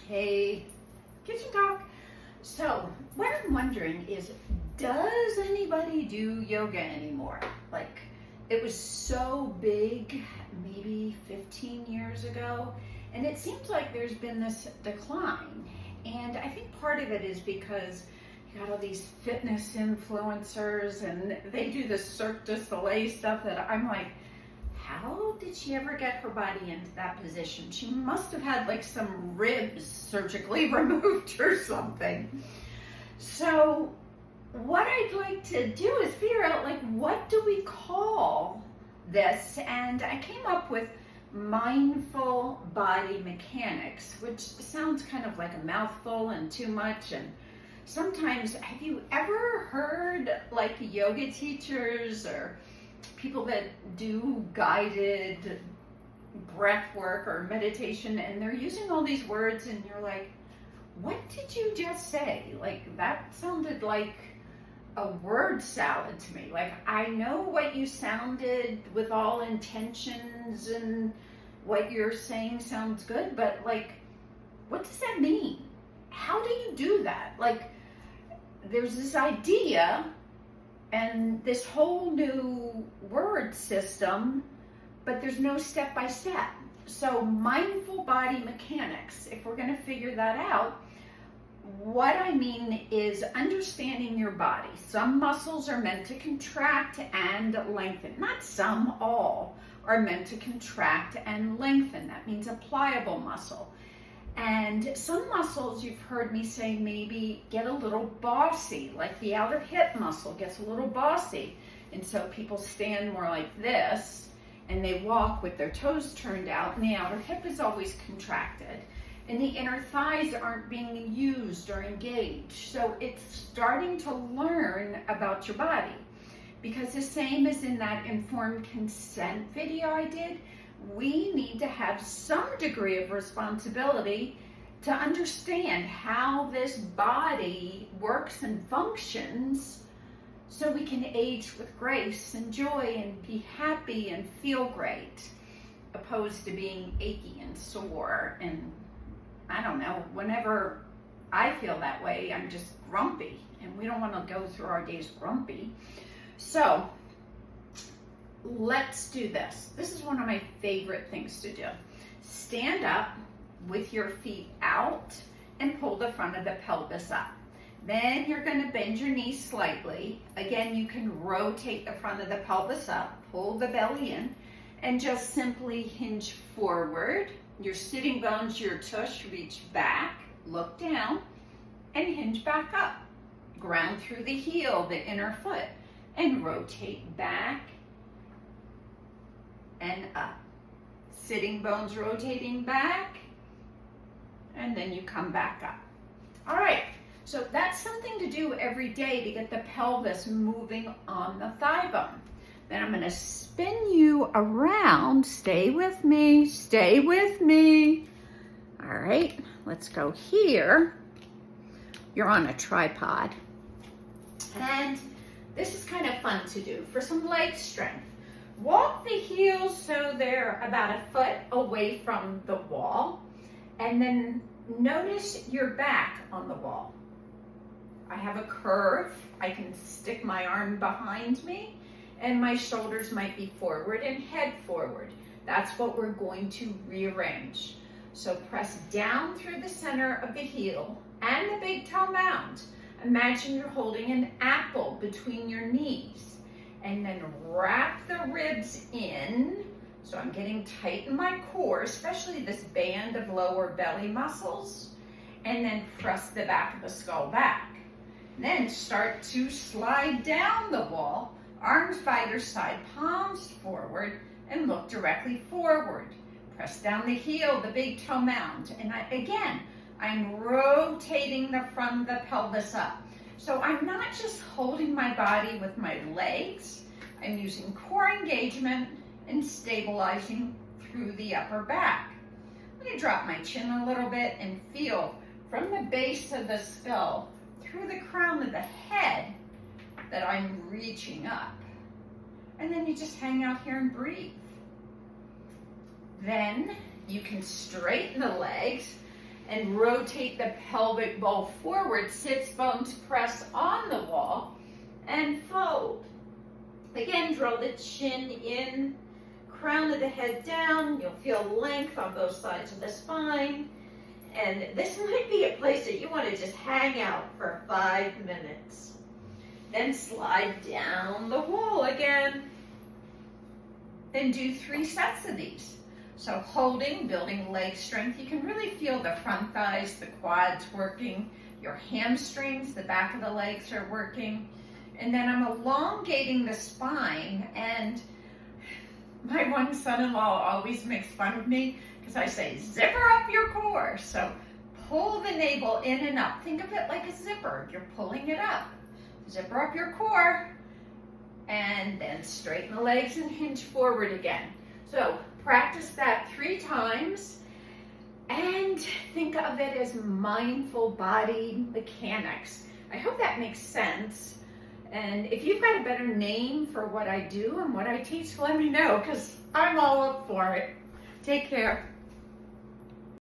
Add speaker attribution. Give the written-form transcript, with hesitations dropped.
Speaker 1: Hey, kitchen talk. So, what I'm wondering is, does anybody do yoga anymore? Like, it was so big maybe 15 years ago, and it seems like there's been this decline. And I think part of it is because you got all these fitness influencers, and they do this Cirque du Soleil stuff that I'm like, how did she ever get her body into that position? She must have had like some ribs surgically removed or something. So what I'd like to do is figure out, like, what do we call this? And I came up with mindful body mechanics, which sounds kind of like a mouthful and too much. And sometimes, have you ever heard like yoga teachers or people that do guided breath work or meditation, and they're using all these words, and you're like, what did you just say? Like, that sounded like a word salad to me. Like, I know what you sounded with all intentions, and what you're saying sounds good, but like, what does that mean? How do you do that? Like, there's this idea and this whole new word system, but there's no step by step. So mindful body mechanics, if we're going to figure that out, what I mean is understanding your body. Some muscles are meant to contract and lengthen. Not some, all are meant to contract and lengthen. That means a pliable muscle. And some muscles, you've heard me say, maybe get a little bossy, like the outer hip muscle gets a little bossy. And so people stand more like this, and they walk with their toes turned out, and the outer hip is always contracted. And the inner thighs aren't being used or engaged. So it's starting to learn about your body. Because the same as in that informed consent video I did, we need to have some degree of responsibility to understand how this body works and functions, so we can age with grace and joy and be happy and feel great, opposed to being achy and sore. And I don't know, whenever I feel that way, I'm just grumpy, and we don't want to go through our days grumpy. So let's do this. This is one of my favorite things to do. Stand up with your feet out and pull the front of the pelvis up. Then you're going to bend your knees slightly. Again, you can rotate the front of the pelvis up, pull the belly in, and just simply hinge forward. Your sitting bones, your tush, reach back, look down, and hinge back up. Ground through the heel, the inner foot, and rotate back and up. Sitting bones rotating back, and then you come back up. All right, so that's something to do every day to get the pelvis moving on the thigh bone. Then I'm going to spin you around. Stay with me, stay with me. All right, let's go here. You're on a tripod. And this is kind of fun to do for some leg strength. Walk the heels so they're about a foot away from the wall, and then notice your back on the wall. I have a curve. I can stick my arm behind me, and my shoulders might be forward and head forward. That's what we're going to rearrange. So press down through the center of the heel and the big toe mound. Imagine you're holding an apple between your knees. And then wrap the ribs in. So I'm getting tight in my core, especially this band of lower belly muscles. And then press the back of the skull back. And then start to slide down the wall, arms by your side, palms forward, and look directly forward. Press down the heel, the big toe mound. And I'm rotating the front of the pelvis up. So I'm not just holding my body with my legs, I'm using core engagement and stabilizing through the upper back. I'm going to drop my chin a little bit and feel from the base of the skull through the crown of the head that I'm reaching up. And then you just hang out here and breathe. Then you can straighten the legs and rotate the pelvic bowl forward. Sits bones press on the wall and fold. Again, draw the chin in, crown of the head down. You'll feel length on both sides of the spine. And this might be a place that you want to just hang out for 5 minutes. Then slide down the wall again. Then do 3 sets of these. So holding, building leg strength. You can really feel the front thighs, the quads working, your hamstrings, the back of the legs are working. And then I'm elongating the spine, and my one son-in-law always makes fun of me because I say, zipper up your core. So pull the navel in and up. Think of it like a zipper. You're pulling it up. Zipper up your core, and then straighten the legs and hinge forward again. So practice that 3 times, and think of it as mindful body mechanics. I hope that makes sense. And if you've got a better name for what I do and what I teach, let me know, because I'm all up for it. Take care.